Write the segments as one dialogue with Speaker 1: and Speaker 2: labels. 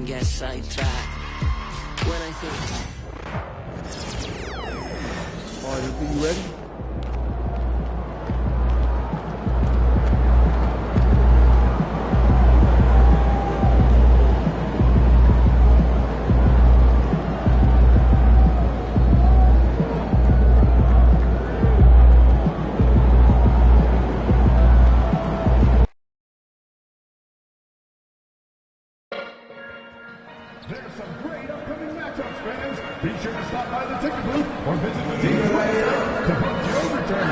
Speaker 1: and get sidetracked. When I think...
Speaker 2: All right, are you ready?
Speaker 3: There's some great upcoming matchups, fans. Be sure to stop by the ticket booth or visit the team's website to book your return.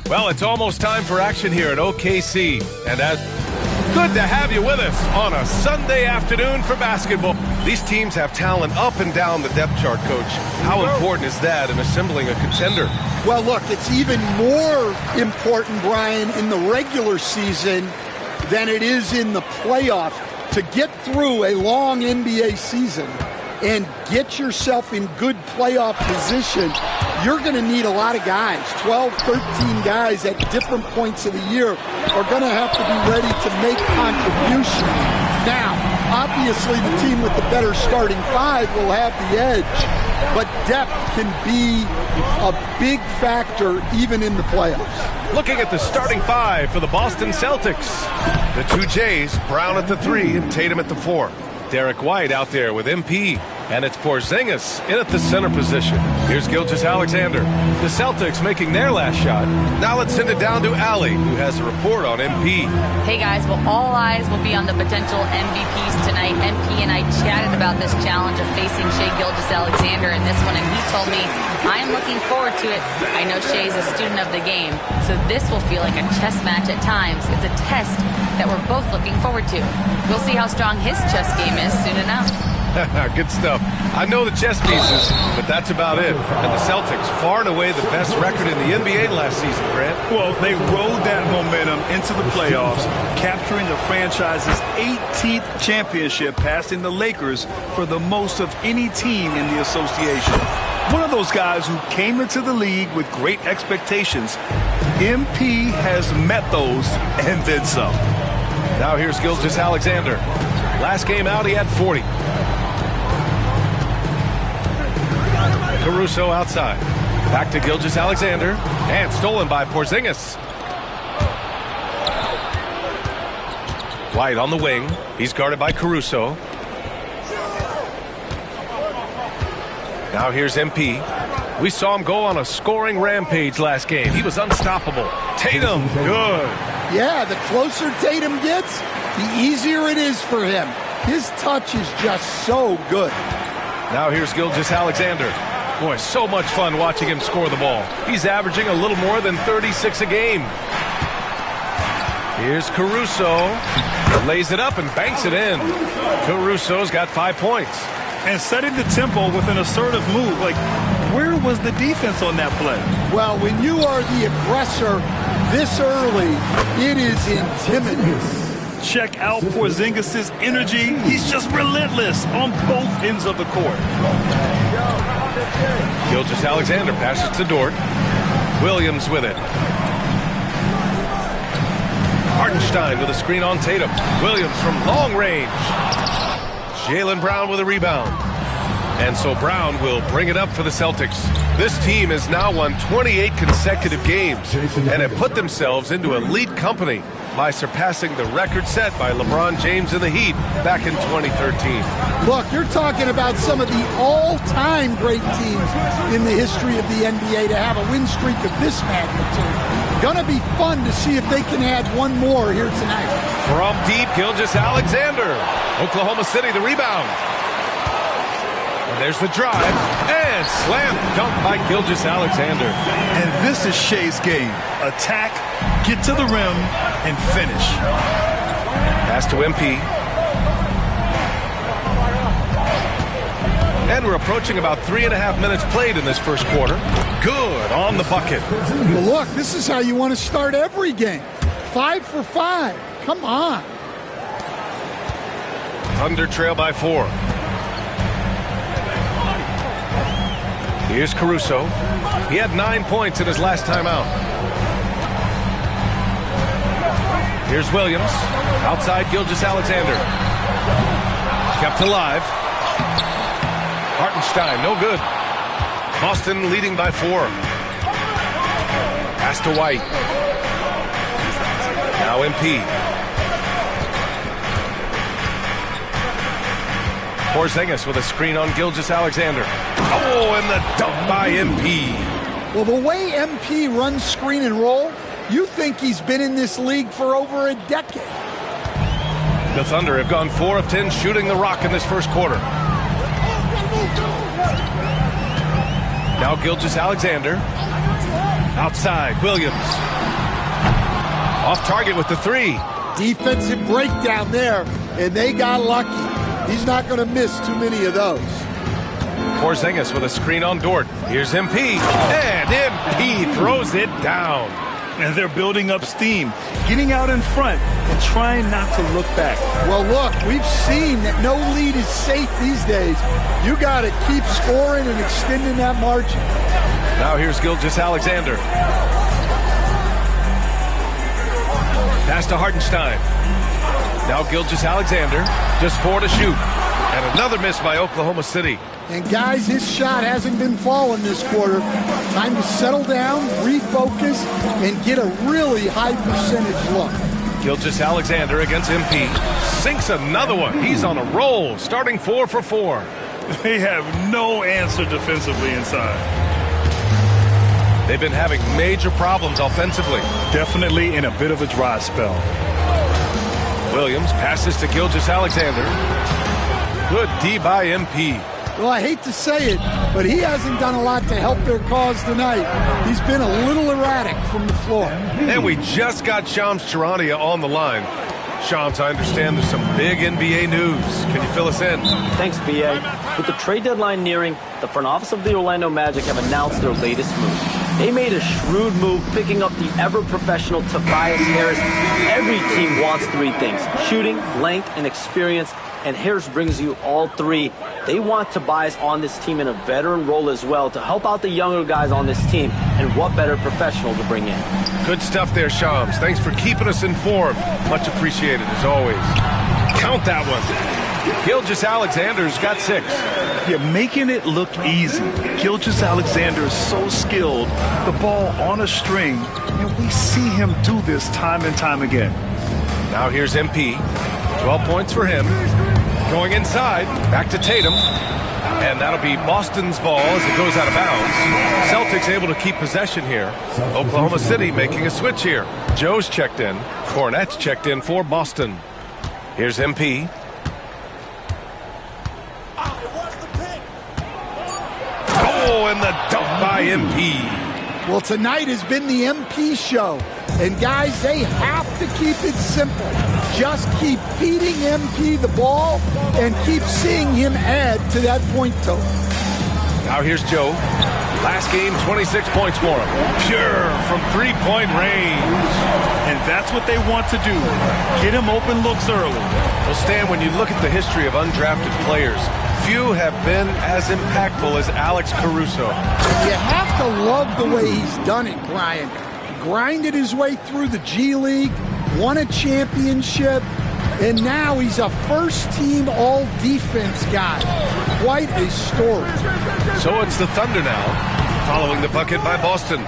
Speaker 4: Well, it's almost time for action here at OKC, and as good to have you with us on a Sunday afternoon for basketball. These teams have talent up and down the depth chart, Coach. How important is that in assembling a contender?
Speaker 2: Well, look, it's even more important, Brian, in the regular season than it is in the playoffs. To get through a long NBA season and get yourself in good playoff position, you're going to need a lot of guys. 12, 13 guys at different points of the year are going to have to be ready to make contributions. Now, obviously, the team with the better starting five will have the edge, but depth can be a big factor even in the playoffs.
Speaker 4: Looking at the starting five for the Boston Celtics. The two Jays, Brown at the 3 and Tatum at the 4. Derek White out there with MP, and it's Porzingis in at the center position. Here's Gilgeous-Alexander. The Celtics making their last shot. Now let's send it down to Allie, who has a report on MP.
Speaker 5: Hey guys, well, all eyes will be on the potential MVPs tonight. MP and I chatted about this challenge of facing Shai Gilgeous-Alexander in this one, and he told me, I'm looking forward to it. I know Shai's a student of the game, so this will feel like a chess match at times. It's a test that we're both looking forward to. We'll see how strong his chess game is soon enough.
Speaker 4: Good stuff. I know the chess pieces, but that's about it. And the Celtics, far and away the best record in the NBA last season, Grant.
Speaker 6: Well, they rode that momentum into the playoffs, capturing the franchise's 18th championship, passing the Lakers for the most of any team in the association. One of those guys who came into the league with great expectations. MP has met those and then some.
Speaker 4: Now here's Gilgeous-Alexander. Last game out, he had 40. Caruso outside. Back to Gilgeous-Alexander. And stolen by Porzingis. White on the wing. He's guarded by Caruso. Now here's MP. We saw him go on a scoring rampage last game. He was unstoppable. Tatum, good.
Speaker 2: Yeah, the closer Tatum gets, the easier it is for him. His touch is just so good.
Speaker 4: Now here's Gilgeous-Alexander. Boy, so much fun watching him score the ball. He's averaging a little more than 36 a game. Here's Caruso. Lays it up and banks it in. Caruso's got 5 points.
Speaker 6: And setting the tempo with an assertive move. Like, where was the defense on that play?
Speaker 2: Well, when you are the aggressor this early, it is intimidating.
Speaker 6: Check out Porzingis' energy. He's just relentless on both ends of the court.
Speaker 4: Gilgeous-Alexander passes to Dort. Williams with it. Hartenstein with a screen on Tatum. Williams from long range. Jaylen Brown with a rebound. And so Brown will bring it up for the Celtics. This team has now won 28 consecutive games and have put themselves into elite company by surpassing the record set by LeBron James and the Heat back in 2013.
Speaker 2: Look, you're talking about some of the all-time great teams in the history of the NBA to have a win streak of this magnitude. Gonna be fun to see if they can add one more here tonight.
Speaker 4: From deep, Gilgeous-Alexander. Oklahoma City, the rebound. And there's the drive. And slam dunk by Gilgeous-Alexander.
Speaker 6: And this is Shai's game. Attack, get to the rim, and finish.
Speaker 4: Pass to MP. And we're approaching about 3.5 minutes played in this first quarter. Good on the bucket.
Speaker 2: Well, look, this is how you want to start every game. 5 for 5. Come on.
Speaker 4: Thunder trail by 4. Here's Caruso. He had 9 points in his last time out. Here's Williams. Outside Gilgeous-Alexander. Kept alive. Hartenstein, no good. Boston leading by 4. Pass to White. Now MP. Porzingis with a screen on Gilgeous-Alexander. Oh, and the dunk by MP.
Speaker 2: Well, the way MP runs screen and roll, you think he's been in this league for over a decade.
Speaker 4: The Thunder have gone 4 of 10 shooting the rock in this first quarter. Now Gilgeous-Alexander. Outside, Williams. Off target with the 3.
Speaker 2: Defensive breakdown there, and they got lucky. He's not going to miss too many of those.
Speaker 4: Porzingis with a screen on Dort. Here's MP. And MP throws it down.
Speaker 6: And they're building up steam, getting out in front and trying not to look back.
Speaker 2: Well, look, we've seen that no lead is safe these days. You got to keep scoring and extending that margin.
Speaker 4: Now here's Gilgeous-Alexander. Pass to Hartenstein. Now Gilgeous-Alexander, just 4 to shoot. And another miss by Oklahoma City.
Speaker 2: And guys, his shot hasn't been falling this quarter. Time to settle down, refocus, and get a really high percentage look.
Speaker 4: Gilgeous-Alexander against MP. Sinks another one. He's on a roll, starting 4 for 4.
Speaker 6: They have no answer defensively inside.
Speaker 4: They've been having major problems offensively.
Speaker 6: Definitely in a bit of a dry spell.
Speaker 4: Williams passes to Gilgeous-Alexander. Good D by MP.
Speaker 2: Well, I hate to say it, but he hasn't done a lot to help their cause tonight. He's been a little erratic from the floor.
Speaker 4: And we just got Shams Charania on the line. Shams, I understand there's some big NBA news. Can you fill us in?
Speaker 7: Thanks, B.A. With the trade deadline nearing, the front office of the Orlando Magic have announced their latest move. They made a shrewd move picking up the ever-professional Tobias Harris. Every team wants 3 things: shooting, length, and experience. And Harris brings you all 3. They want Tobias on this team in a veteran role as well to help out the younger guys on this team. And what better professional to bring in?
Speaker 4: Good stuff there, Shams. Thanks for keeping us informed. Much appreciated, as always. Count that one. Gilgeous-Alexander's got 6.
Speaker 6: You're making it look easy. Gilgeous-Alexander is so skilled. The ball on a string. And we see him do this time and time again.
Speaker 4: Now here's MP. 12 points for him. Going inside, back to Tatum. And that'll be Boston's ball as it goes out of bounds. Celtics able to keep possession here. Oklahoma City making a switch here. Joe's checked in. Cornette's checked in for Boston. Here's MP. Oh, and the dunk by MP.
Speaker 2: Well, tonight has been the MP show. And guys, they have to keep it simple. Just keep feeding MP the ball and keep seeing him add to that point total.
Speaker 4: Now here's Joe. Last game, 26 points for him. Pure from 3-point range.
Speaker 6: And that's what they want to do. Get him open looks early.
Speaker 4: Well, Stan, when you look at the history of undrafted players, few have been as impactful as Alex Caruso.
Speaker 2: You have to love the way he's done it, Brian. Grinded his way through the G League, won a championship, and now he's a first-team all-defense guy. Quite a story.
Speaker 4: So it's the Thunder now, following the bucket by Boston.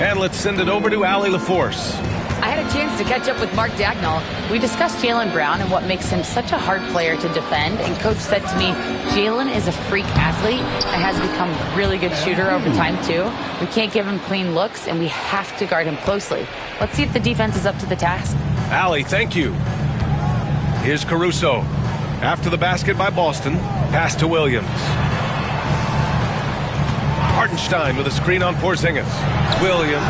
Speaker 4: And let's send it over to Allie LaForce.
Speaker 5: I had a chance to catch up with Mark Dagnall. We discussed Jaylen Brown and what makes him such a hard player to defend. And Coach said to me, Jaylen is a freak athlete and has become a really good shooter over time, too. We can't give him clean looks, and we have to guard him closely. Let's see if the defense is up to the task.
Speaker 4: Allie, thank you. Here's Caruso. After the basket by Boston, pass to Williams. Hartenstein with a screen on Porzingis. Williams,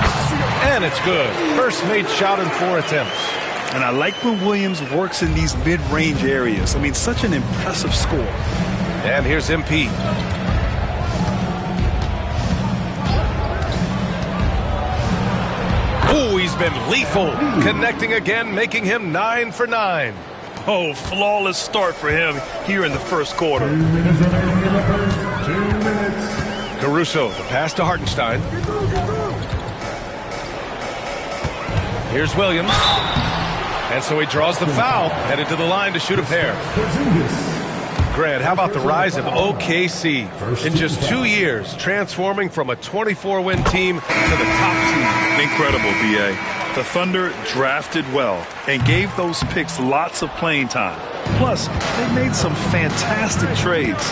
Speaker 4: and it's good. First made shot in 4 attempts.
Speaker 6: And I like when Williams works in these mid-range areas. I mean, such an impressive score.
Speaker 4: And here's MP. Oh, he's been lethal. Connecting again, making him 9 for 9.
Speaker 6: Oh, flawless start for him here in the first quarter.
Speaker 3: 2 minutes remaining in the first. 2 minutes.
Speaker 4: Caruso, the pass to Hartenstein. Here's Williams. And so he draws the foul, headed to the line to shoot a pair. Grant, how about the rise of OKC? In just 2 years, transforming from a 24-win team to the top seed.
Speaker 6: Incredible, B.A. The Thunder drafted well and gave those picks lots of playing time. Plus, they made some fantastic trades.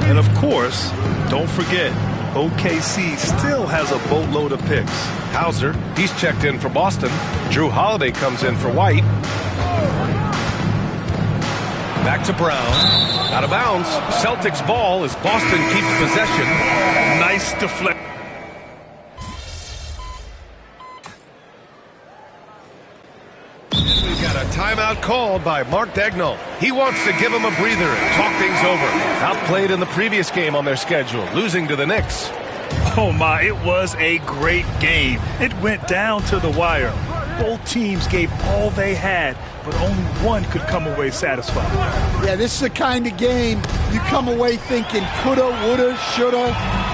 Speaker 6: And of course, don't forget, OKC still has a boatload of picks.
Speaker 4: Hauser, he's checked in for Boston. Drew Holiday comes in for White. Back to Brown. Out of bounds. Celtics ball as Boston keeps possession.
Speaker 6: Nice deflection.
Speaker 4: We've got a timeout called by Mark Daigneault. He wants to give him a breather and talk things over. Outplayed in the previous game on their schedule, losing to the Knicks.
Speaker 6: Oh my, it was a great game. It went down to the wire. Both teams gave all they had, but only one could come away satisfied.
Speaker 2: Yeah, this is the kind of game you come away thinking coulda, woulda, shoulda.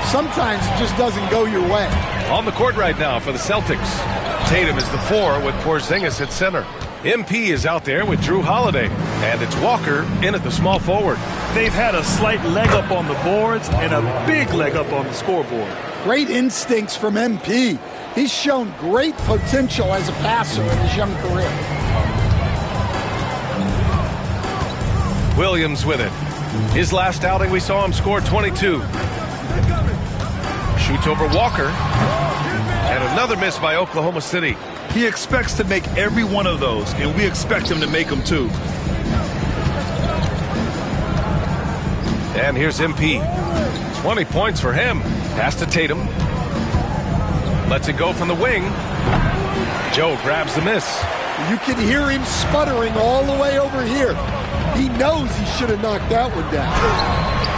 Speaker 2: Sometimes it just doesn't go your way.
Speaker 4: On the court right now for the Celtics. Tatum is the 4 with Porzingis at center. MP is out there with Drew Holiday. And it's Walker in at the small forward.
Speaker 6: They've had a slight leg up on the boards and a big leg up on the scoreboard.
Speaker 2: Great instincts from MP. He's shown great potential as a passer in his young career.
Speaker 4: Williams with it. His last outing, we saw him score 22. Shoots over Walker. And another miss by Oklahoma City.
Speaker 6: He expects to make every one of those, and we expect him to make them too.
Speaker 4: And here's MP. 20 points for him. Pass to Tatum. Lets it go from the wing. Joe grabs the miss.
Speaker 2: You can hear him sputtering all the way over here. He knows he should have knocked that one down.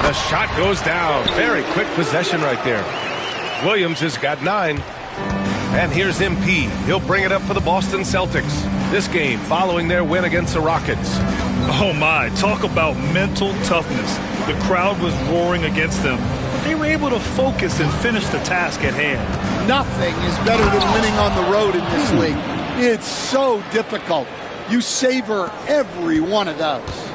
Speaker 4: The shot goes down. Very quick possession right there. Williams has got 9. And here's MP. He'll bring it up for the Boston Celtics. This game following their win against the Rockets.
Speaker 6: Oh my, talk about mental toughness. The crowd was roaring against them. They were able to focus and finish the task at hand.
Speaker 2: Nothing is better than winning on the road in this league. It's so difficult. You savor every one of those.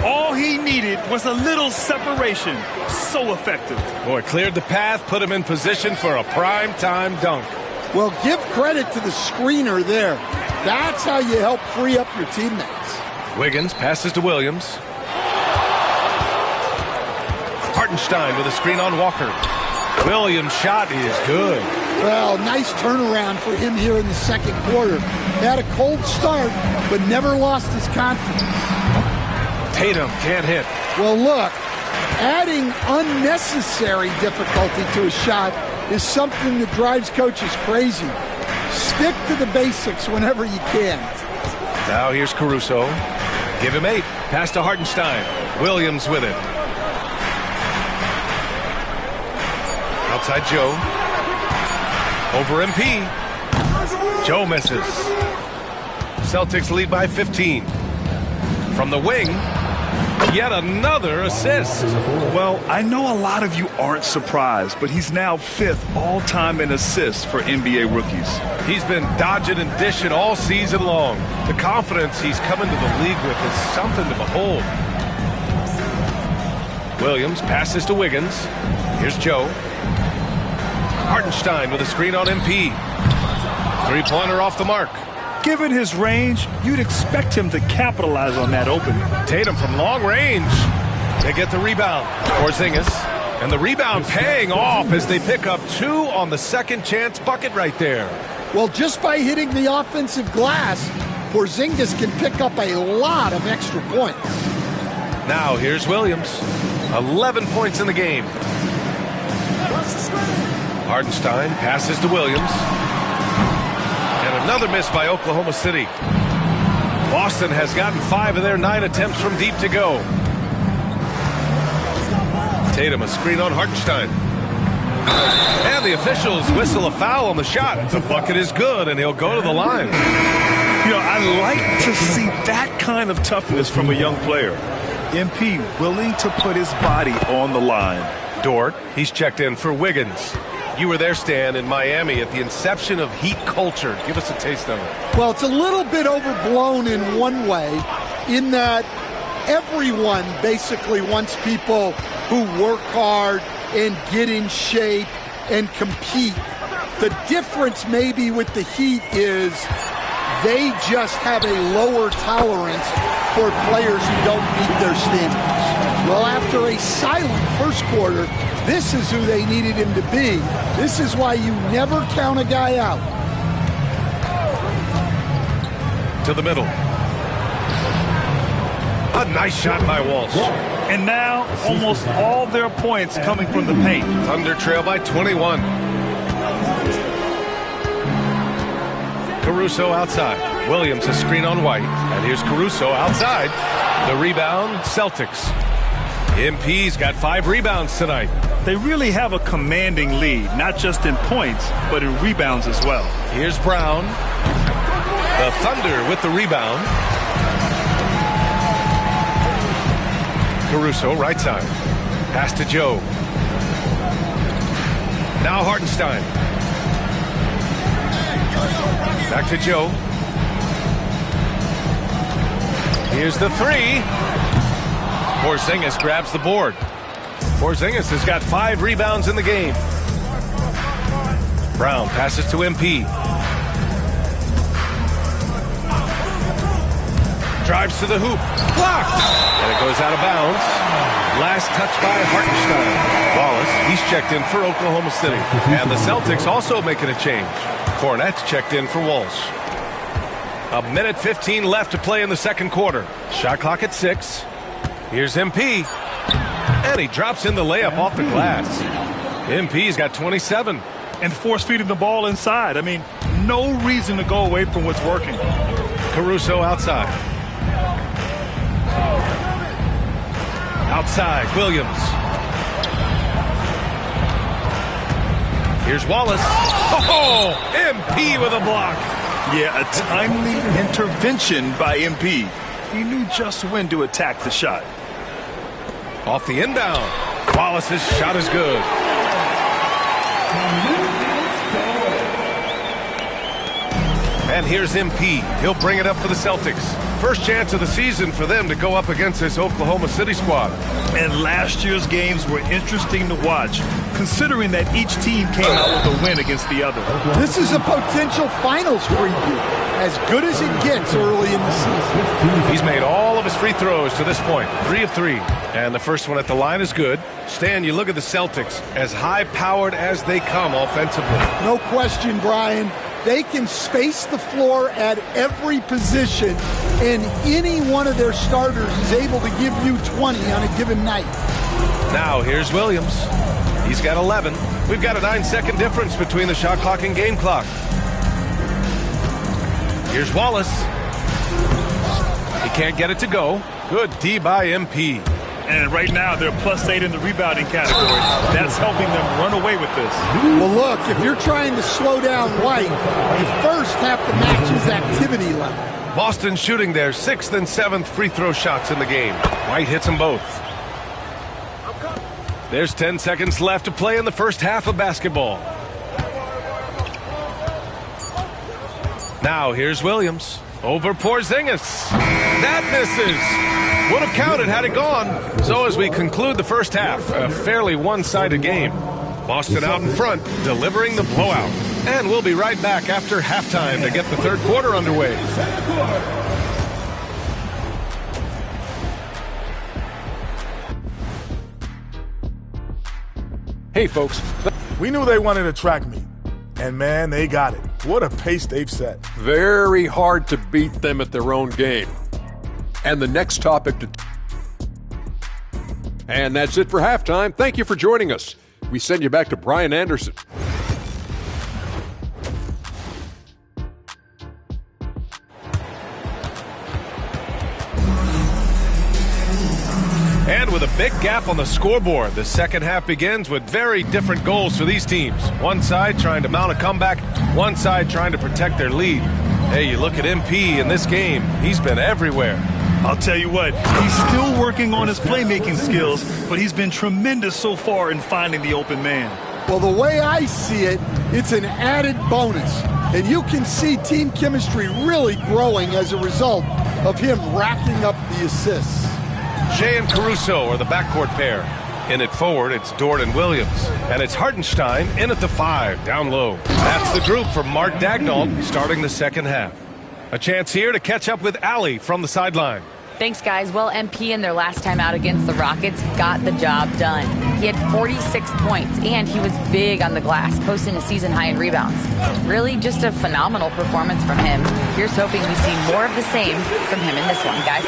Speaker 6: All he needed was a little separation. So effective.
Speaker 4: Boy, cleared the path, put him in position for a prime-time dunk.
Speaker 2: Well, give credit to the screener there. That's how you help free up your teammates.
Speaker 4: Wiggins passes to Williams. Hartenstein with a screen on Walker. Williams' shot is good.
Speaker 2: Well, nice turnaround for him here in the second quarter. Had a cold start, but never lost his confidence.
Speaker 4: Tatum can't hit.
Speaker 2: Well, look, adding unnecessary difficulty to a shot is something that drives coaches crazy. Stick to the basics whenever you can.
Speaker 4: Now here's Caruso. Give him 8. Pass to Hartenstein. Williams with it. Outside Joe. Over MP. Joe misses. Celtics lead by 15. From the wing, yet another assist.
Speaker 6: Well, I know a lot of you aren't surprised, but he's now 5th all-time in assists for NBA rookies.
Speaker 4: He's been dodging and dishing all season long. The confidence he's coming to the league with is something to behold. Williams passes to Wiggins. Here's Joe. Hartenstein with a screen on MP. Three-pointer off the mark.
Speaker 6: Given his range, you'd expect him to capitalize on that opening.
Speaker 4: Tatum from long range. They get the rebound. Porzingis. And the rebound paying off as they pick up 2 on the second chance bucket right there.
Speaker 2: Well, just by hitting the offensive glass, Porzingis can pick up a lot of extra points.
Speaker 4: Now here's Williams. 11 points in the game. Hartenstein passes to Williams. And another miss by Oklahoma City. Boston has gotten 5 of their 9 attempts from deep to go. Tatum, a screen on Hartenstein. And the officials whistle a foul on the shot. The bucket is good, and he'll go to the line.
Speaker 6: You know, I like to see that kind of toughness from a young player. MP willing to put his body on the line.
Speaker 4: Dort, he's checked in for Wiggins. You were there, Stan, in Miami at the inception of Heat culture. Give us a taste of it.
Speaker 2: Well, it's a little bit overblown in one way, in that everyone basically wants people who work hard and get in shape and compete. The difference maybe with the Heat is they just have a lower tolerance for players who don't meet their standards. Well, after a silent first quarter, this is who they needed him to be. This is why you never count a guy out.
Speaker 4: To the middle. A nice shot by Walsh.
Speaker 6: And now, almost all their points coming from the paint.
Speaker 4: Thunder trail by 21. Caruso outside. Williams a screen on White. And here's Caruso outside. The rebound, Celtics. MP's got 5 rebounds tonight.
Speaker 6: They really have a commanding lead, not just in points, but in rebounds as well.
Speaker 4: Here's Brown. The Thunder with the rebound. Caruso, right side. Pass to Joe. Now Hartenstein. Back to Joe. Here's the 3. Porzingis grabs the board. Porzingis has got 5 rebounds in the game. Brown passes to MP. Drives to the hoop. Blocked! And it goes out of bounds. Last touch by Hartenstein. Wallace, he's checked in for Oklahoma City. And the Celtics also making a change. Cornette's checked in for Walsh. 1:15 left to play in the second quarter. Shot clock at 6. Here's MP. And he drops in the layup off the glass. MP's got 27.
Speaker 6: And force-feeding the ball inside. I mean, no reason to go away from what's working.
Speaker 4: Caruso outside. Outside, Williams. Here's Wallace. Oh, MP with a block.
Speaker 6: Yeah, a timely intervention by MP. He knew just when to attack the shot.
Speaker 4: Off the inbound. Wallace's shot is good. And here's MP. He'll bring it up for the Celtics. First chance of the season for them to go up against this Oklahoma City squad.
Speaker 6: And last year's games were interesting to watch, considering that each team came out with a win against the other.
Speaker 2: This is a potential finals preview, as good as it gets early in the season.
Speaker 4: He's made all of his free throws to this point, 3 of 3. And the first one at the line is good. Stan, you look at the Celtics, as high-powered as they come offensively.
Speaker 2: No question, Brian. They can space the floor at every position, and any one of their starters is able to give you 20 on a given night.
Speaker 4: Now, here's Williams. He's got 11. We've got a 9-second difference between the shot clock and game clock. Here's Wallace. He can't get it to go. Good D by MP.
Speaker 6: And right now, they're +8 in the rebounding category. That's helping them run away with this.
Speaker 2: Well, look, if you're trying to slow down White, you first have to match his activity level.
Speaker 4: Boston shooting their 6th and 7th free throw shots in the game. White hits them both. There's 10 seconds left to play in the first half of basketball. Now, here's Williams. Over Porzingis. That misses. Would have counted had it gone. So as we conclude the first half, a fairly one-sided game. Boston out in front, delivering the blowout. And we'll be right back after halftime to get the third quarter underway.
Speaker 3: Hey, folks. We knew they wanted a track meet. And, man, they got it. What a pace they've set.
Speaker 8: Very hard to beat them at their own game. And the next topic to... And that's it for halftime. Thank you for joining us. We send you back to Brian Anderson.
Speaker 4: And with a big gap on the scoreboard, the second half begins with very different goals for these teams. One side trying to mount a comeback, one side trying to protect their lead. Hey, you look at MP in this game, he's been everywhere.
Speaker 6: I'll tell you what, he's still working on his playmaking skills, but he's been tremendous so far in finding the open man.
Speaker 2: Well, the way I see it, it's an added bonus. And you can see team chemistry really growing as a result of him racking up the assists.
Speaker 4: Shea and Caruso are the backcourt pair. In it forward, it's Dort and Williams. And it's Hartenstein in at the 5, down low. That's the group for Mark Daignault starting the second half. A chance here to catch up with Allie from the sideline.
Speaker 5: Thanks, guys. Well, MP in their last time out against the Rockets got the job done. He had 46 points, and he was big on the glass, posting a season high in rebounds. Really just a phenomenal performance from him. Here's hoping we see more of the same from him in this one, guys.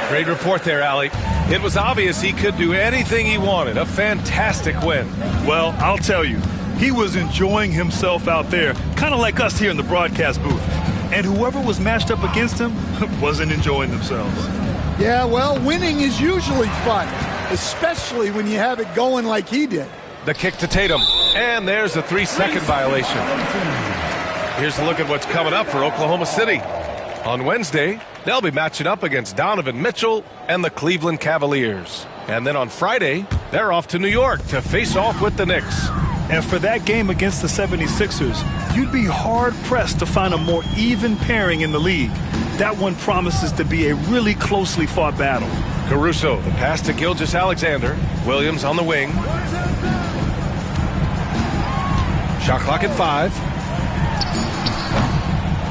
Speaker 4: Great report there, Allie. It was obvious he could do anything he wanted. A fantastic win.
Speaker 6: Well, I'll tell you, he was enjoying himself out there, kind of like us here in the broadcast booth. And whoever was matched up against him wasn't enjoying themselves.
Speaker 2: Yeah, well, winning is usually fun, especially when you have it going like he did.
Speaker 4: The kick to Tatum, and there's a 3-second violation. Here's a look at what's coming up for Oklahoma City. On Wednesday, they'll be matching up against Donovan Mitchell and the Cleveland Cavaliers. And then on Friday, they're off to New York to face off with the Knicks.
Speaker 6: And for that game against the 76ers, you'd be hard-pressed to find a more even pairing in the league. That one promises to be a really closely fought battle.
Speaker 4: Caruso, the pass to Gilgeous-Alexander. Williams on the wing. Shot clock at 5.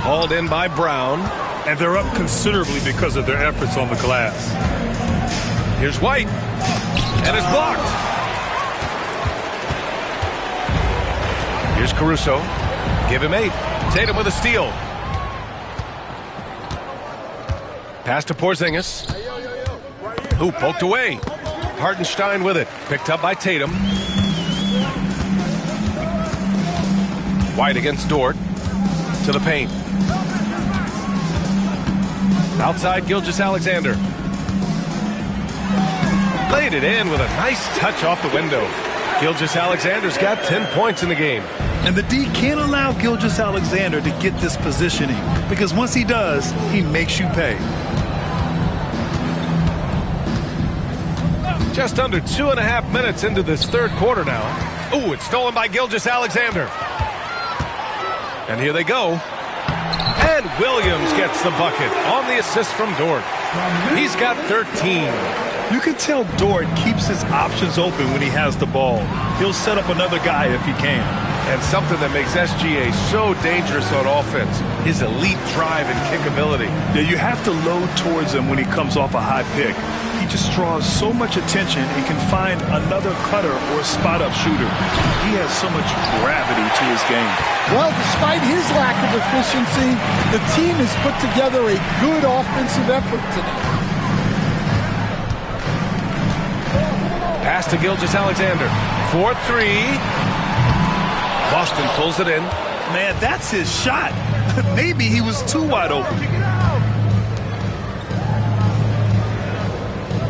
Speaker 4: Hauled in by Brown.
Speaker 6: And they're up considerably because of their efforts on the glass.
Speaker 4: Here's White. And it's blocked. Here's Caruso. Give him 8. Tatum with a steal. Pass to Porzingis. Ooh, poked away. Hartenstein with it. Picked up by Tatum. White against Dort. To the paint. Outside Gilgeous-Alexander. Laid it in with a nice touch off the window. Gilgeous-Alexander's got 10 points in the game.
Speaker 6: And the D can't allow Gilgeous-Alexander to get this positioning, because once he does, he makes you pay.
Speaker 4: Just under 2.5 minutes into this third quarter now. Ooh, it's stolen by Gilgeous-Alexander. And here they go. And Williams gets the bucket on the assist from Dort. He's got 13.
Speaker 6: You can tell Dort keeps his options open when he has the ball. He'll set up another guy if he can.
Speaker 4: And something that makes SGA so dangerous on offense, his elite drive and kick ability.
Speaker 6: Yeah, you have to load towards him when he comes off a high pick. He just draws so much attention and can find another cutter or spot-up shooter. He has so much gravity to his game.
Speaker 2: Well, despite his lack of efficiency, the team has put together a good offensive effort tonight.
Speaker 4: Pass to Gilgeous-Alexander. 4-3. Boston pulls it in.
Speaker 6: Man, that's his shot. Maybe he was too wide open.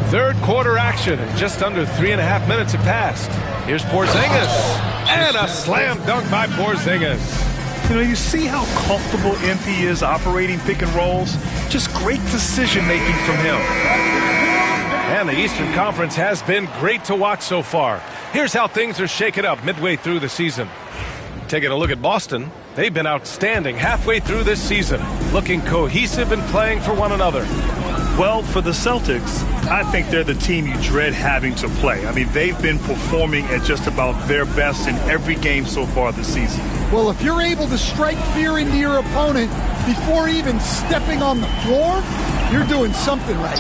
Speaker 4: Third quarter action, and just under 3.5 minutes have passed. Here's Porzingis, and a slam dunk by Porzingis.
Speaker 6: You know, you see how comfortable MP is operating pick and rolls? Just great decision-making from him.
Speaker 4: And the Eastern Conference has been great to watch so far. Here's how things are shaken up midway through the season. Taking a look at Boston, they've been outstanding halfway through this season, looking cohesive and playing for one another.
Speaker 6: Well, for the Celtics, I think they're the team you dread having to play. I mean, they've been performing at just about their best in every game so far this season.
Speaker 2: Well, if you're able to strike fear into your opponent before even stepping on the floor, you're doing something right.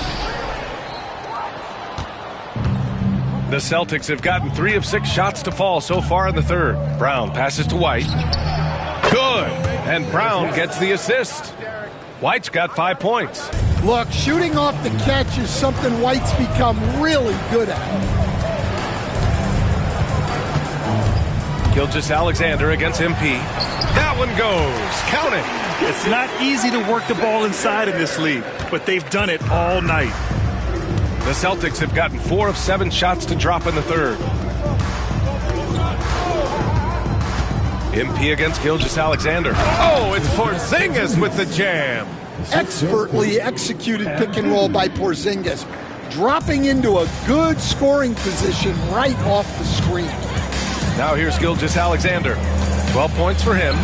Speaker 4: The Celtics have gotten 3 of 6 shots to fall so far in the third. Brown passes to White. Good. And Brown gets the assist. White's got 5 points.
Speaker 2: Look, shooting off the catch is something White's become really good at.
Speaker 4: Gilgeous-Alexander against MP. That one goes. Count it.
Speaker 6: It's not easy to work the ball inside in this league, but they've done it all night.
Speaker 4: The Celtics have gotten 4 of 7 shots to drop in the third. MP against Gilgeous-Alexander. Oh, it's Porzingis with the jam.
Speaker 2: Expertly executed pick and roll by Porzingis, dropping into a good scoring position right off the screen.
Speaker 4: Now here's Gilgeous-Alexander. 12 points for him.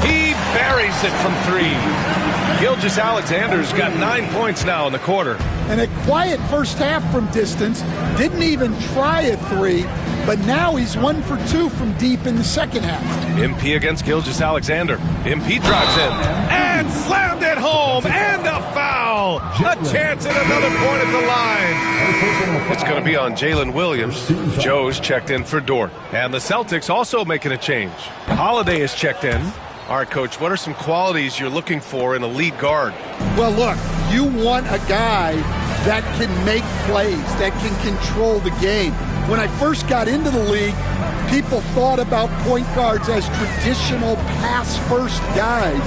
Speaker 4: He buries it from 3. Gilgeous-Alexander's got 9 points now in the quarter.
Speaker 2: And a quiet first half from distance, didn't even try a 3, but now he's 1 for 2 from deep in the second half.
Speaker 4: MP against Gilgeous-Alexander. MP drives in and slammed it home, and a foul. A chance at another point at the line. It's going to be on Jalen Williams. Joe's checked in for Dort. And the Celtics also making a change. Holiday is checked in. All right, Coach, what are some qualities you're looking for in a lead guard?
Speaker 2: Well, look, you want a guy that can make plays, that can control the game. When I first got into the league, people thought about point guards as traditional pass-first guys.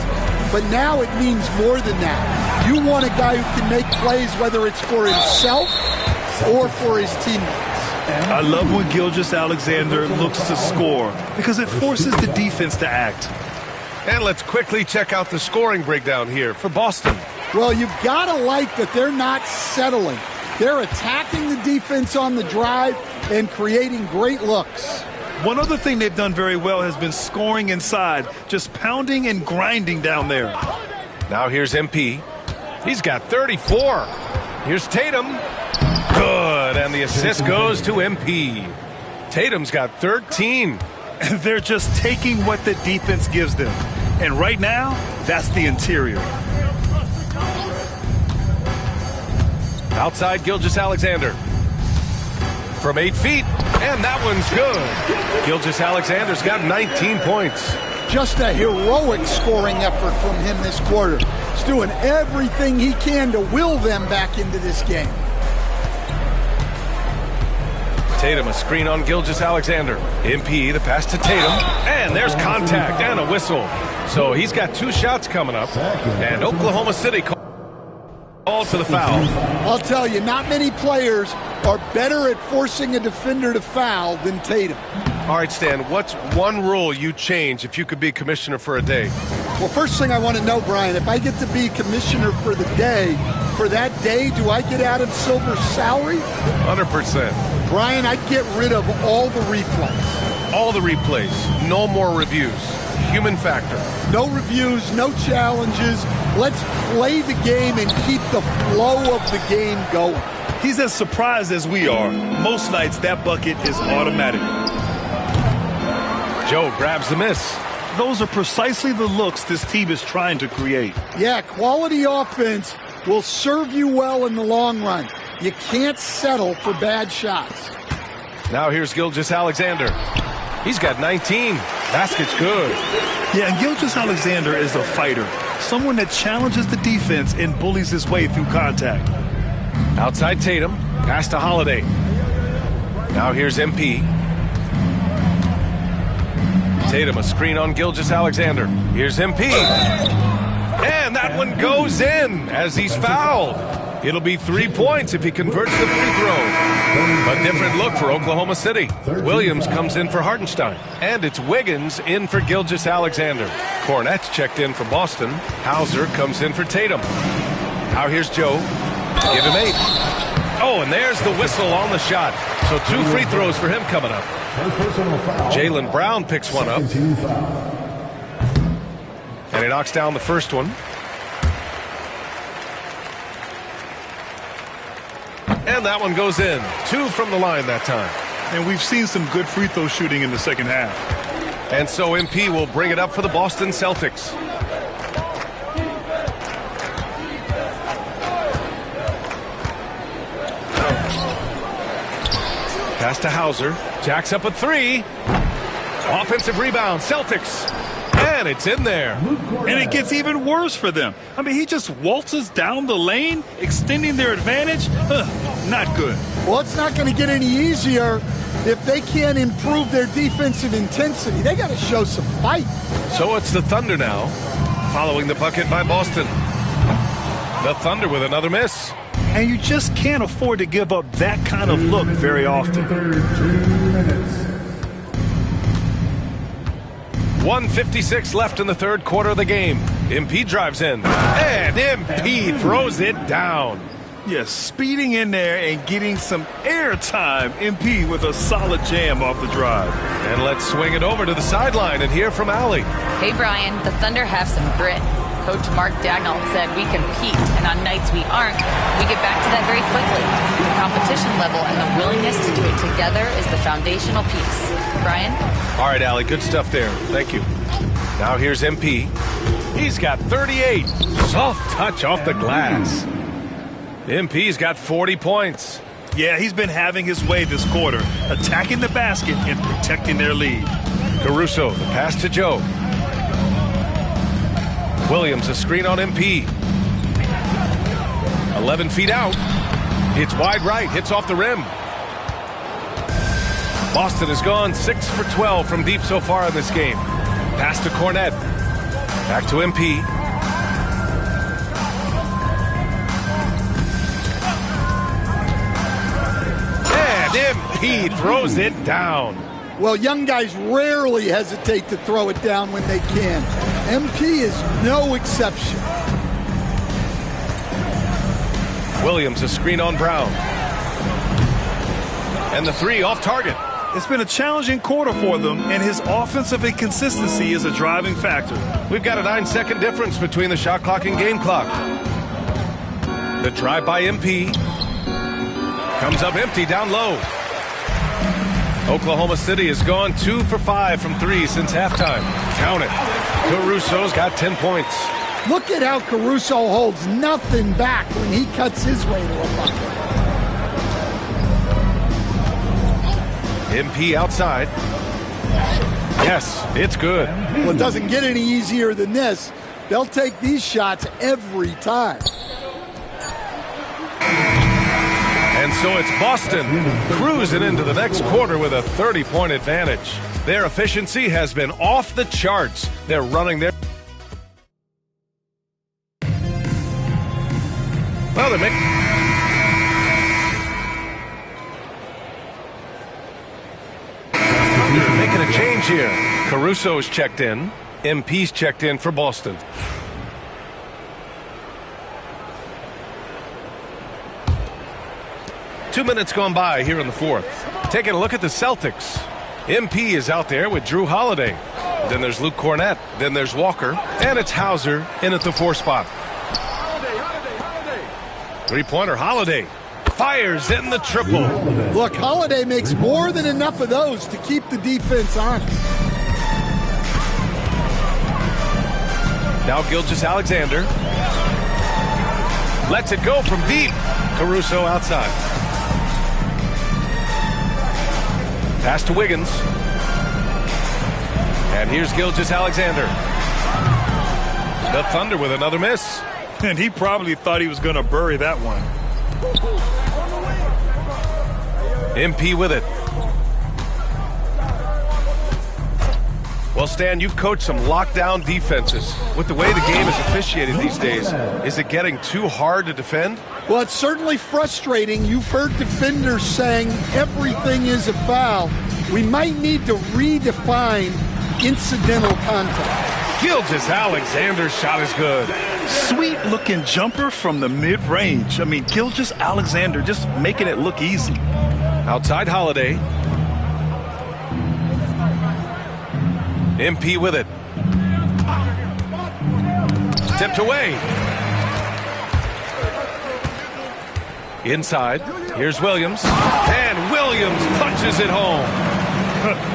Speaker 2: But now it means more than that. You want a guy who can make plays, whether it's for himself or for his teammates.
Speaker 6: I love when Gilgeous-Alexander looks to score because it forces the defense to act.
Speaker 4: And let's quickly check out the scoring breakdown here for Boston.
Speaker 2: Well, you've got to like that they're not settling. They're attacking the defense on the drive and creating great looks.
Speaker 6: One other thing they've done very well has been scoring inside, just pounding and grinding down there.
Speaker 4: Now here's MP. He's got 34. Here's Tatum. Good, and the assist goes to MP. Tatum's got 13.
Speaker 6: They're just taking what the defense gives them. And right now, that's the interior.
Speaker 4: Outside Gilgeous-Alexander. From 8 feet, and that one's good. Gilgeous-Alexander's got 19 points.
Speaker 2: Just a heroic scoring effort from him this quarter. He's doing everything he can to will them back into this game.
Speaker 4: Tatum, a screen on Gilgeous-Alexander. MP, the pass to Tatum. And there's contact and a whistle. So he's got 2 shots coming up. And Oklahoma City called for the foul.
Speaker 2: I'll tell you, not many players are better at forcing a defender to foul than Tatum.
Speaker 4: All right, Stan, what's one rule you'd change if you could be commissioner for a day?
Speaker 2: Well, first thing I want to know, Brian, if I get to be commissioner for the day, for that day, do I get Adam Silver's salary?
Speaker 4: 100%.
Speaker 2: Brian, I'd get rid of all the replays.
Speaker 4: All the replays. No more reviews. Human factor.
Speaker 2: No reviews, no challenges. Let's play the game and keep the flow of the game going.
Speaker 6: He's as surprised as we are. Most nights, that bucket is automatic.
Speaker 4: Joe grabs the miss.
Speaker 6: Those are precisely the looks this team is trying to create.
Speaker 2: Yeah, quality offense will serve you well in the long run. You can't settle for bad shots.
Speaker 4: Now here's Gilgeous-Alexander. He's got 19. Basket's good.
Speaker 6: Yeah, and Gilgeous-Alexander is a fighter. Someone that challenges the defense and bullies his way through contact.
Speaker 4: Outside Tatum. Pass to Holiday. Now here's MP. Tatum, a screen on Gilgeous-Alexander. Here's MP. And that one goes in as he's fouled. It'll be 3 points if he converts the free throw. A different look for Oklahoma City. Williams comes in for Hartenstein. And it's Wiggins in for Gilgeous-Alexander. Cornette's checked in for Boston. Hauser comes in for Tatum. Now here's Joe. Give him 8. Oh, and there's the whistle on the shot. So 2 free throws for him coming up. Jaylen Brown picks one up. And he knocks down the first one. And that one goes in. 2 from the line that time.
Speaker 6: And we've seen some good free throw shooting in the second half.
Speaker 4: And so MP will bring it up for the Boston Celtics. Pass to Hauser. Jacks up a 3. Offensive rebound. Celtics. And it's in there.
Speaker 6: And it gets even worse for them. I mean, he just waltzes down the lane, extending their advantage. Not good.
Speaker 2: Well, it's not going to get any easier if they can't improve their defensive intensity. They got to show some fight.
Speaker 4: So it's the Thunder now, following the bucket by Boston. The Thunder with another miss.
Speaker 6: and you just can't afford to give up that kind of look very often.
Speaker 4: 1:56 left in the third quarter of the game. MP drives in, and MP throws it down.
Speaker 6: Yes, speeding in there and getting some air time. MP with a solid jam off the drive.
Speaker 4: And let's swing it over to the sideline and hear from Allie.
Speaker 5: Hey, Brian, the Thunder have some grit. Coach Mark Dagnall said we compete, and on nights we aren't, we get back to that very quickly. The competition level and the willingness to do it together is the foundational piece. Brian?
Speaker 4: All right, Allie, good stuff there. Thank you. Now here's MP. He's got 38. Soft touch off the glass. MP's got 40 points.
Speaker 6: Yeah, he's been having his way this quarter, attacking the basket and protecting their lead.
Speaker 4: Caruso, the pass to Joe. Williams, a screen on MP. 11 feet out. It's wide right, hits off the rim. Boston has gone 6 for 12 from deep so far in this game. Pass to Cornette. Back to MP. And MP throws it down.
Speaker 2: Well, young guys rarely hesitate to throw it down when they can. MP is no exception.
Speaker 4: Williams, a screen on Brown. And the three off target.
Speaker 6: It's been a challenging quarter for them, and his offensive inconsistency is a driving factor.
Speaker 4: We've got a 9-second difference between the shot clock and game clock. The drive by MP. Comes up empty down low. Oklahoma City has gone 2 for 5 from 3 since halftime. Count it. Caruso's got 10 points.
Speaker 2: Look at how Caruso holds nothing back when he cuts his way to a bucket.
Speaker 4: MP outside. Yes, it's good.
Speaker 2: Well, it doesn't get any easier than this. They'll take these shots every time.
Speaker 4: And so it's Boston cruising into the next quarter with a 30-point advantage. Their efficiency has been off the charts. They're running their... Well, they're making a change here. Caruso's checked in. MP's checked in for Boston. Two minutes gone by here in the fourth. Taking a look at the Celtics. MP is out there with Drew Holiday. Then there's Luke Cornette. Then there's Walker. And it's Hauser in at the 4 spot. Three-pointer Holiday. Fires in the triple.
Speaker 2: Look, Holiday makes more than enough of those to keep the defense honest.
Speaker 4: Now Gilgeous-Alexander. Lets it go from deep. Caruso outside. Pass to Wiggins. And here's Gilgeous-Alexander. The Thunder with another miss.
Speaker 6: And he probably thought he was going to bury that one.
Speaker 4: MP with it. Well, Stan, you've coached some lockdown defenses. With the way the game is officiated these days, is it getting too hard to defend?
Speaker 2: Well, it's certainly frustrating. You've heard defenders saying everything is a foul. We might need to redefine incidental contact.
Speaker 4: Gilgeous-Alexander's shot is good.
Speaker 6: Sweet-looking jumper from the mid-range. I mean, Gilgeous-Alexander just making it look easy.
Speaker 4: Outside Holiday. MP with it. Tipped away. Inside. Here's Williams. And Williams punches it home.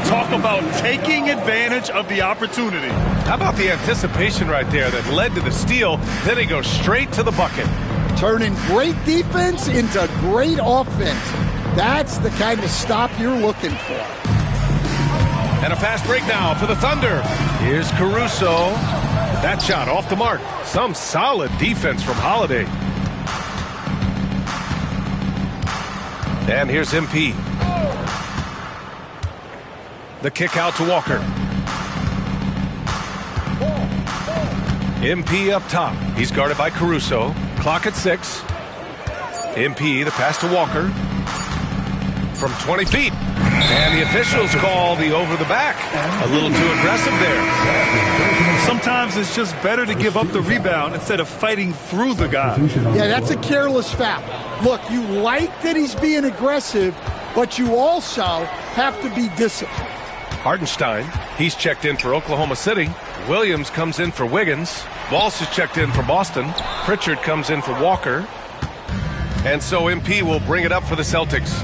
Speaker 6: Talk about taking advantage of the opportunity.
Speaker 4: How about the anticipation right there that led to the steal? Then he goes straight to the bucket.
Speaker 2: Turning great defense into great offense. That's the kind of stop you're looking for.
Speaker 4: And a fast break now for the Thunder. Here's Caruso. That shot off the mark. Some solid defense from Holiday. And here's MP. The kick out to Walker. MP up top. He's guarded by Caruso. Clock at 6. MP, the pass to Walker. From 20 feet. And the officials call the over the back. A little too aggressive there.
Speaker 6: Sometimes it's just better to give up the rebound instead of fighting through the guy.
Speaker 2: Yeah, that's a careless foul. Look, you like that he's being aggressive, but you also have to be disciplined.
Speaker 4: Hartenstein, he's checked in for Oklahoma City. Williams comes in for Wiggins. Walsh is checked in for Boston. Pritchard comes in for Walker. And so MP will bring it up for the Celtics.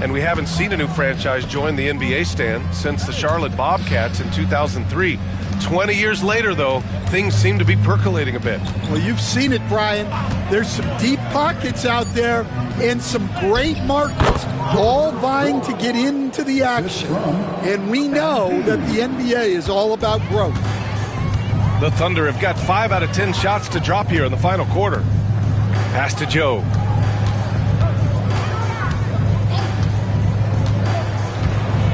Speaker 4: And we haven't seen a new franchise join the NBA stand since the Charlotte Bobcats in 2003. 20 years later, though, things seem to be percolating a bit.
Speaker 2: Well, you've seen it, Brian. There's some deep pockets out there and some great markets all vying to get into the action. And we know that the NBA is all about growth.
Speaker 4: The Thunder have got 5 out of 10 shots to drop here in the final quarter. Pass to Joe.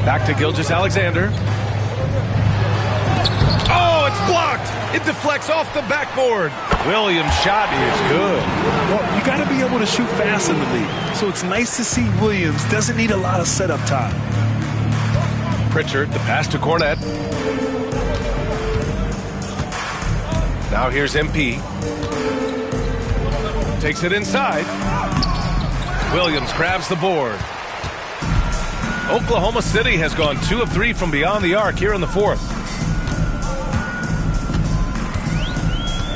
Speaker 4: Back to Gilgeous-Alexander. Oh, it's blocked. It deflects off the backboard. Williams' shot is good.
Speaker 6: Well, you got to be able to shoot fast in the league. So it's nice to see Williams doesn't need a lot of setup time.
Speaker 4: Pritchard, the pass to Cornette. Now here's MP. Takes it inside. Williams grabs the board. Oklahoma City has gone 2 of 3 from beyond the arc here in the fourth.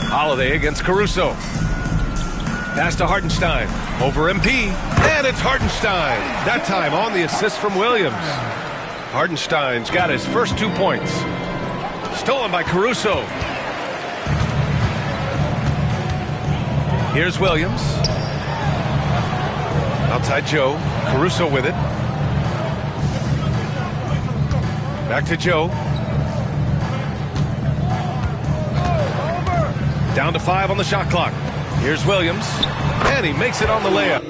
Speaker 4: Holiday against Caruso. Pass to Hartenstein. Over MP. And it's Hartenstein. That time on the assist from Williams. Hartenstein's got his first 2 points. Stolen by Caruso. Here's Williams. Outside Joe. Caruso with it. Back to Joe. Down to 5 on the shot clock. Here's Williams. And he makes it on the layup.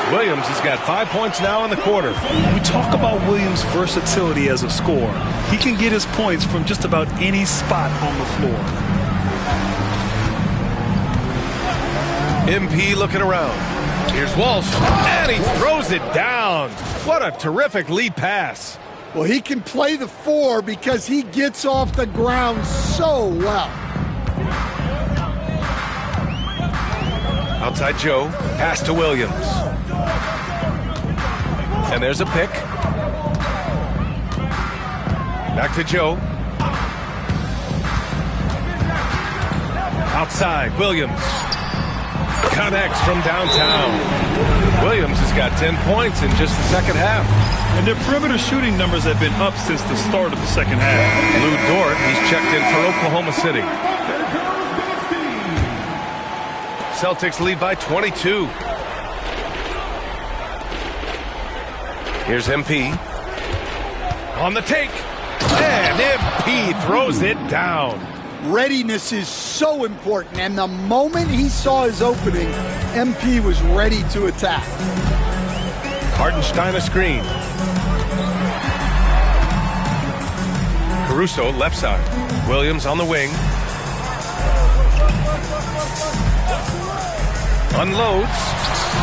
Speaker 4: Williams has got 5 points now in the quarter.
Speaker 6: We talk about Williams' versatility as a scorer. He can get his points from just about any spot on the floor.
Speaker 4: MP looking around. Here's Walsh, and he throws it down. What a terrific lead pass.
Speaker 2: Well, he can play the 4 because he gets off the ground so well.
Speaker 4: Outside Joe, pass to Williams. And there's a pick. Back to Joe. Outside, Williams. Connects from downtown. Williams has got 10 points in just the second half.
Speaker 6: And their perimeter shooting numbers have been up since the start of the second half.
Speaker 4: Lou Dort, he's checked in for Oklahoma City. Celtics lead by 22. Here's MP. On the take. And MP throws it down.
Speaker 2: Readiness is so important, and the moment he saw his opening, MP was ready to attack.
Speaker 4: Hartenstein a screen. Caruso left side. Williams on the wing. Unloads.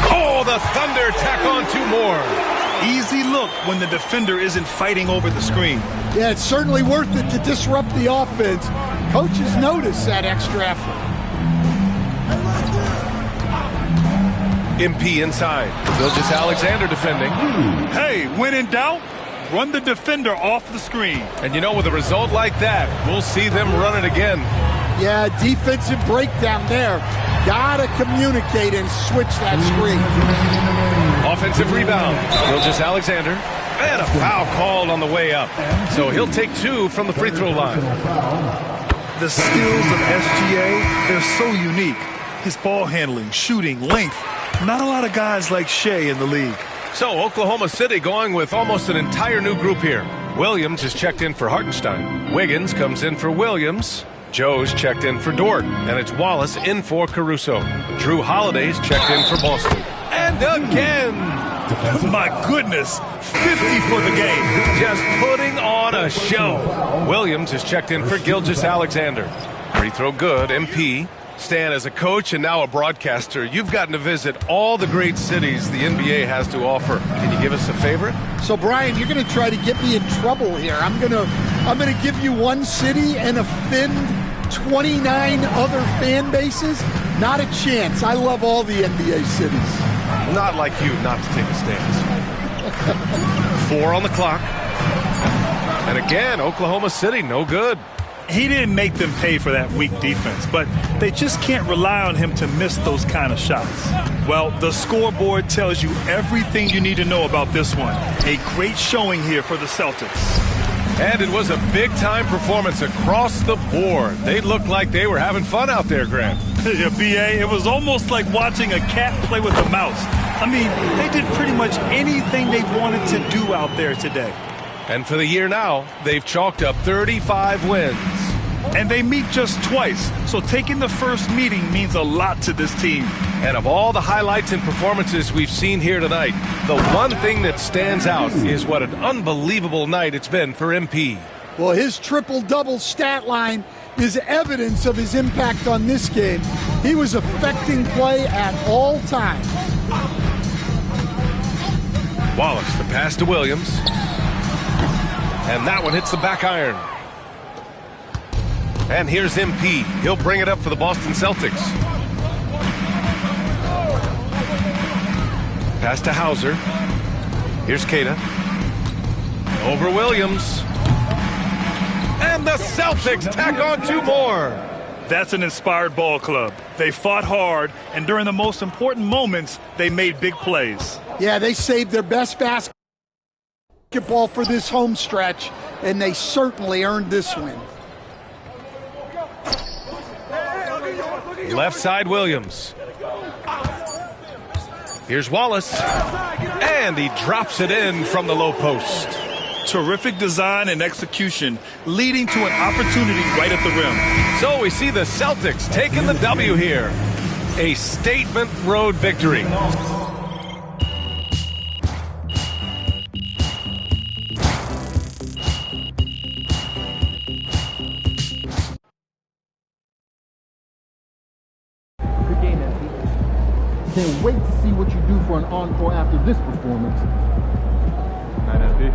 Speaker 4: Oh, the Thunder tack on 2 more.
Speaker 6: Easy look when the defender isn't fighting over the screen.
Speaker 2: Yeah, it's certainly worth it to disrupt the offense. Coaches notice that extra effort.
Speaker 4: MP inside. Gilgeous-Alexander defending.
Speaker 6: Hey, when in doubt, run the defender off the screen.
Speaker 4: And you know, with a result like that, we'll see them run it again.
Speaker 2: Yeah, defensive breakdown there. Gotta communicate and switch that screen.
Speaker 4: Offensive rebound. Gilgeous-Alexander. And a foul called on the way up. So he'll take 2 from the free throw line.
Speaker 6: The skills of SGA, they're so unique. His ball handling, shooting, length. Not a lot of guys like Shea in the league.
Speaker 4: So Oklahoma City going with almost an entire new group here. Williams is checked in for Hartenstein. Wiggins comes in for Williams. Joe's checked in for Dort. And it's Wallace in for Caruso. Drew Holiday's checked in for Boston. And again,
Speaker 6: My goodness, 50 for the game.
Speaker 4: Just putting on a show. Williams is checked in for Gilgeous-Alexander. Free throw good. MP. Stan, as a coach and now a broadcaster, you've gotten to visit all the great cities the NBA has to offer. Can you give us a favorite?
Speaker 2: So, Brian, you're going to try to get me in trouble here. I'm going to give you one city and offend 29 other fan bases. Not a chance. I love all the NBA cities.
Speaker 4: Not like you not to take a stance. 4 on the clock. And again, Oklahoma City, no good.
Speaker 6: He didn't make them pay for that weak defense, but they just can't rely on him to miss those kind of shots. Well, the scoreboard tells you everything you need to know about this one. A great showing here for the Celtics.
Speaker 4: And it was a big-time performance across the board. They looked like they were having fun out there, Grant.
Speaker 6: Yeah, B.A., it was almost like watching a cat play with a mouse. I mean, they did pretty much anything they wanted to do out there today.
Speaker 4: And for the year now, they've chalked up 35 wins.
Speaker 6: And they meet just twice, so taking the first meeting means a lot to this team.
Speaker 4: And of all the highlights and performances we've seen here tonight, the one thing that stands out is what an unbelievable night it's been for MP.
Speaker 2: Well, his triple-double stat line is evidence of his impact on this game. He was affecting play at all times.
Speaker 4: Wallace, the pass to Williams. And that one hits the back iron. And here's MP. He'll bring it up for the Boston Celtics. Pass to Hauser. Here's Keita. Over Williams. And the Celtics tack on 2 more.
Speaker 6: That's an inspired ball club. They fought hard, and during the most important moments, they made big plays.
Speaker 2: Yeah, they saved their best basketball for this home stretch, and they certainly earned this win.
Speaker 4: Left side Williams. Here's Wallace. And he drops it in from the low post.
Speaker 6: Terrific design and execution, leading to an opportunity right at the rim.
Speaker 4: So we see the Celtics taking the W here. A statement road victory.
Speaker 9: Can't wait to see what you do for an encore after this performance. Night, FD.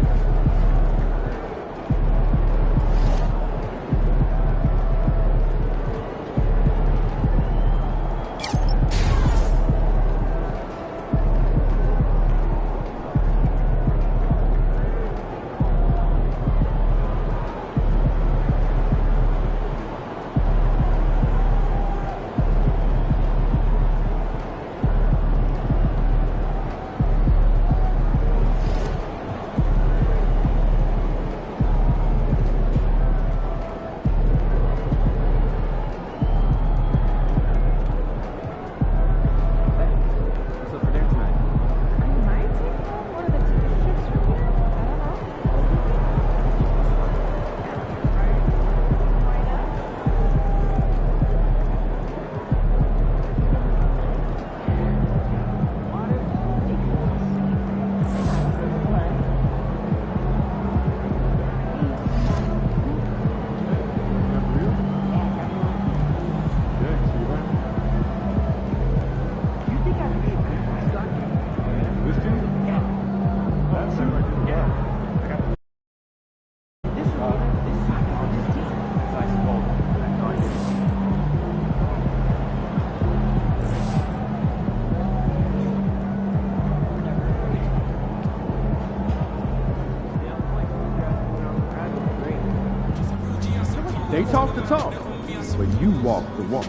Speaker 9: They talk the talk, but you walk the walk.